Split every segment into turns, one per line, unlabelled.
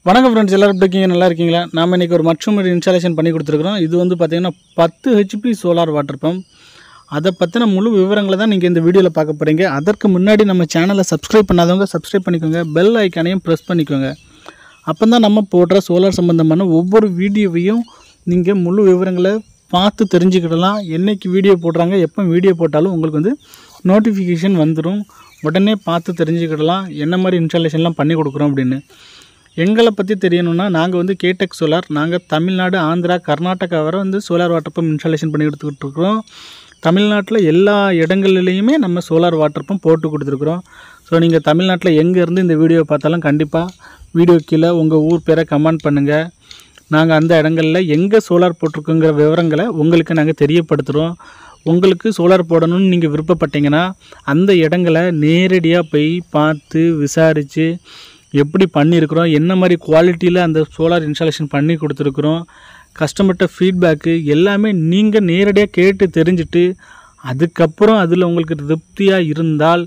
வணக்கம் ஃப்ரெண்ட்ஸ், எல்லாரும் எப்படி இருக்கீங்க? நல்லா இருக்கீங்களா? நாம் இன்றைக்கி ஒரு மற்றொரு இன்ஸ்டாலேஷன் பண்ணி கொடுத்துருக்குறோம். இது வந்து பார்த்திங்கன்னா 10 ஹெச்பி சோலார் வாட்டர் பம்ப். அதை பற்றின முழு விவரங்களை தான் நீங்கள் இந்த வீடியோவில் பார்க்க போகிறீங்க. அதற்கு முன்னாடி நம்ம சேனலை சப்ஸ்கிரைப் பண்ணாதவங்க சப்ஸ்கிரைப் பண்ணிக்கோங்க, பெல் ஐக்கானையும் ப்ரெஸ் பண்ணிக்கோங்க. அப்போ தான் நம்ம போடுற சோலார் சம்மந்தமான ஒவ்வொரு வீடியோவையும் நீங்கள் முழு விவரங்களை பார்த்து தெரிஞ்சுக்கிடலாம். என்றைக்கு வீடியோ போடுறாங்க, எப்போ வீடியோ போட்டாலும் உங்களுக்கு வந்து நோட்டிஃபிகேஷன் வந்துடும். உடனே பார்த்து தெரிஞ்சுக்கிடலாம் என்ன மாதிரி இன்ஸ்டாலேஷன்லாம் பண்ணி கொடுக்குறோம் அப்படின்னு. எங்களை பற்றி தெரியணும்னா நாங்கள் வந்து கேடெக் சோலார். நாங்கள் தமிழ்நாடு, ஆந்திரா, கர்நாடகா வரை வந்து சோலார் வாட்டர் பம்ப் இன்ஸ்டாலேஷன் பண்ணி கொடுத்துக்கிட்டு இருக்கிறோம். தமிழ்நாட்டில் எல்லா இடங்கள்லையுமே நம்ம சோலார் வாட்டர் பம்ப் போட்டு கொடுத்துருக்குறோம். ஸோ நீங்கள் தமிழ்நாட்டில் எங்கேருந்து இந்த வீடியோ பார்த்தாலும் கண்டிப்பாக வீடியோ கீழே உங்கள் ஊர் பேரை கமெண்ட் பண்ணுங்கள். நாங்கள் அந்த இடங்களில் எங்கே சோலார் போட்டிருக்குங்கிற விவரங்களை உங்களுக்கு நாங்கள் தெரியப்படுத்துகிறோம். உங்களுக்கு சோலார் போடணும்னு நீங்கள் விருப்பப்பட்டீங்கன்னா அந்த இடங்களை நேரடியாக போய் பார்த்து விசாரித்து எப்படி பண்ணியிருக்கிறோம், என்ன மாதிரி குவாலிட்டியில் அந்த சோலார் இன்ஸ்டாலேஷன் பண்ணி கொடுத்துருக்குறோம், கஸ்டமர்கிட்ட ஃபீட்பேக்கு எல்லாமே நீங்கள் நேரடியாக கேட்டு தெரிஞ்சுட்டு அதுக்கப்புறம் அதில் உங்களுக்கு திருப்தியாக இருந்தால்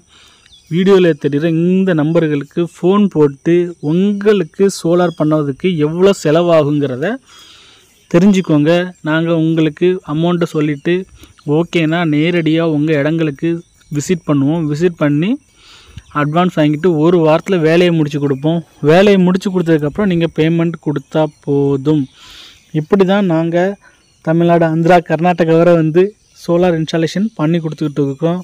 வீடியோவில் தெரிகிற இந்த நம்பர்களுக்கு ஃபோன் போட்டு உங்களுக்கு சோலார் பண்ணுவதுக்கு எவ்வளோ செலவாகுங்கிறத தெரிஞ்சுக்கோங்க. நாங்கள் உங்களுக்கு அமௌண்ட்டை சொல்லிவிட்டு ஓகேனா நேரடியாக உங்கள் இடங்களுக்கு விசிட் பண்ணுவோம். விசிட் பண்ணி அட்வான்ஸ் வாங்கிட்டு ஒரு வாரத்தில் வேலையை முடித்து கொடுப்போம். வேலையை முடித்து கொடுத்ததுக்கப்புறம் நீங்கள் பேமெண்ட் கொடுத்தா போதும். இப்படி தான் நாங்கள் தமிழ்நாடு, ஆந்திரா, கர்நாடகா வரை வந்து சோலார் இன்ஸ்டாலேஷன் பண்ணி கொடுத்துக்கிட்டு இருக்கோம்.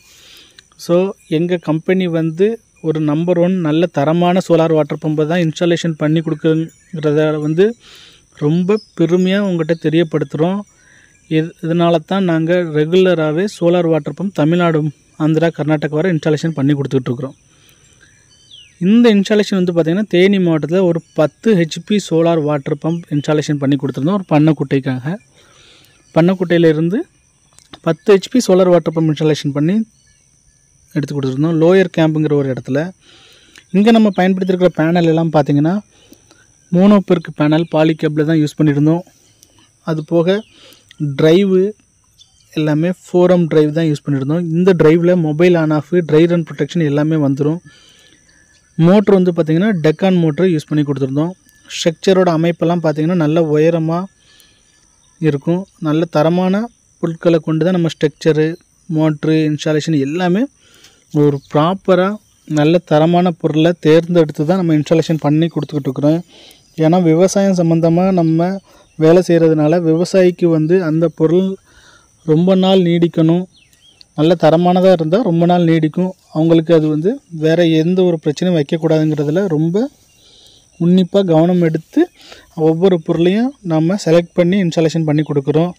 ஸோ எங்கள் கம்பெனி வந்து ஒரு நம்பர் 1 நல்ல தரமான சோலார் வாட்டர் பம்பை தான் இன்ஸ்டாலேஷன் பண்ணி கொடுக்குறத வந்து ரொம்ப பெருமையாக உங்கள்கிட்ட தெரியப்படுத்துகிறோம். இதனால தான் நாங்கள் ரெகுலராகவே solar water pump Tamil Nadu, Andhra, Karnataka வரை இன்ஸ்டாலேஷன் பண்ணி கொடுத்துட்ருக்குறோம். இந்த இன்ஸ்டாலேஷன் வந்து பார்த்திங்கன்னா தேனி மாவட்டத்தில் ஒரு 10 HP solar water pump installation பண்ணி கொடுத்துருந்தோம். ஒரு பண்ணக்குட்டைக்காக பண்ணக்குட்டையிலேருந்து 10 HP solar water pump installation பண்ணி எடுத்து கொடுத்துருந்தோம். லோயர் கேம்புங்கிற ஒரு இடத்துல. இங்கே நம்ம பயன்படுத்தியிருக்கிற பேனல் எல்லாம் பார்த்திங்கன்னா மோனோபெர்க் பேனல் பாலிகேபில் தான் யூஸ் பண்ணியிருந்தோம். அது போக ட்ரைவு எல்லாமே 4M ட்ரைவ் தான் யூஸ் பண்ணியிருந்தோம். இந்த ட்ரைவில் mobile on off, dry run protection எல்லாமே வந்துடும். மோட்ரு வந்து பார்த்திங்கன்னா டெக்கான் மோட்ரு யூஸ் பண்ணி கொடுத்துருந்தோம். ஸ்ட்ரக்சரோட அமைப்பெல்லாம் பார்த்திங்கன்னா நல்ல உயரமாக இருக்கும். நல்ல தரமான பொருட்களை கொண்டு தான் நம்ம ஸ்ட்ரக்சரு, மோட்ரு, இன்ஸ்டாலேஷன் எல்லாமே ஒரு ப்ராப்பராக நல்ல தரமான பொருளை தேர்ந்தெடுத்து தான் நம்ம இன்ஸ்டாலேஷன் பண்ணி கொடுத்துக்கிட்டு இருக்கிறோம். ஏன்னா விவசாயம் சம்மந்தமாக நம்ம வேலை செய்கிறதுனால விவசாயிக்கு வந்து அந்த பொருள் ரொம்ப நாள் நீடிக்கணும், நல்ல தரமானதாக இருந்தால் ரொம்ப நாள் நீடிக்கும். அவங்களுக்கு அது வந்து வேறு எந்த ஒரு பிரச்சனையும் வைக்கக்கூடாதுங்கிறதுல ரொம்ப உன்னிப்பாக கவனம் எடுத்து ஒவ்வொரு பொருளையும் நம்ம செலக்ட் பண்ணி இன்ஸ்டாலேஷன் பண்ணி கொடுக்குறோம்.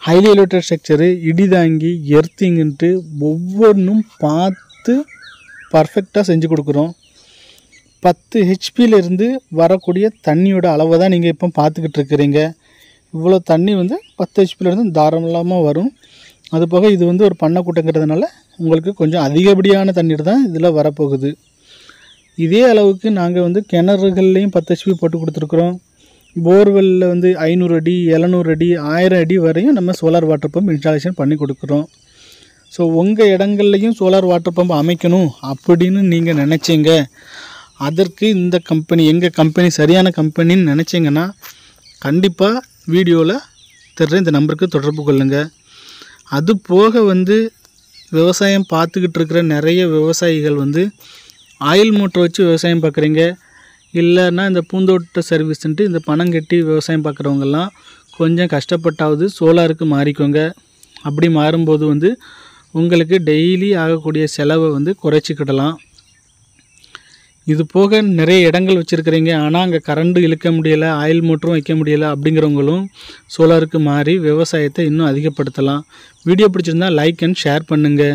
ஹைலி எலிவேட்டட் ஸ்ட்ரக்சரு, இடிதாங்கி, எர்த்திங்ன்ட்டு ஒவ்வொன்றும் பார்த்து பர்ஃபெக்டாக செஞ்சு கொடுக்குறோம். 10 ஹெச்பியிலேருந்து வரக்கூடிய தண்ணியோட அளவை தான் நீங்கள் இப்போ பார்த்துக்கிட்டு இருக்கிறீங்க. இவ்வளோ தண்ணி வந்து 10 ஹெச்பியிலேருந்து தாராளமாக வரும். அது போக இது வந்து ஒரு பண்ணக்கூட்டங்கிறதுனால உங்களுக்கு கொஞ்சம் அதிகப்படியான தண்ணீர் தான் இதில் வரப்போகுது. இதே அளவுக்கு நாங்கள் வந்து கிணறுகள்லேயும் 10 ஹெச்பி போட்டு கொடுத்துருக்குறோம். போர்வெல்லில் வந்து 500 அடி, 700 அடி, 1000 அடி வரையும் நம்ம சோலார் வாட்டர் பம்ப் இன்ஸ்டாலேஷன் பண்ணி கொடுக்குறோம். ஸோ உங்கள் இடங்கள்லையும் சோலார் வாட்டர் பம்ப் அமைக்கணும் அப்படின்னு நீங்கள் நினச்சிங்க, அதற்கு இந்த கம்பெனி, எங்கள் கம்பெனி சரியான கம்பெனின்னு நினச்சிங்கன்னா கண்டிப்பாக வீடியோவில் தெரிற இந்த நம்பருக்கு தொடர்பு கொள்ளுங்கள். அது போக வந்து விவசாயம் பார்த்துக்கிட்டு இருக்கிற நிறைய விவசாயிகள் வந்து ஆயில் மோட்டர் வச்சு விவசாயம் பார்க்குறீங்க, இல்லைன்னா இந்த பூந்தோட்ட சர்வீஸ்ன்ட்டு இந்த பணம் கட்டி விவசாயம் பார்க்குறவங்கெல்லாம் கொஞ்சம் கஷ்டப்பட்டாவது சோலாருக்கு மாறிக்கோங்க. அப்படி மாறும்போது வந்து உங்களுக்கு டெய்லி ஆகக்கூடிய செலவை வந்து குறைச்சிக்கிடலாம். இது போக நிறைய இடங்கள் வச்சுருக்கிறீங்க, ஆனால் அங்கே கரண்ட்டு இழுக்க முடியலை, ஆயில் மோட்டரும் வைக்க முடியலை அப்படிங்கிறவங்களும் சோலாருக்கு மாறி விவசாயத்தை இன்னும் அதிகப்படுத்தலாம். வீடியோ பிடிச்சிருந்தால் லைக் அண்ட் ஷேர் பண்ணுங்கள்.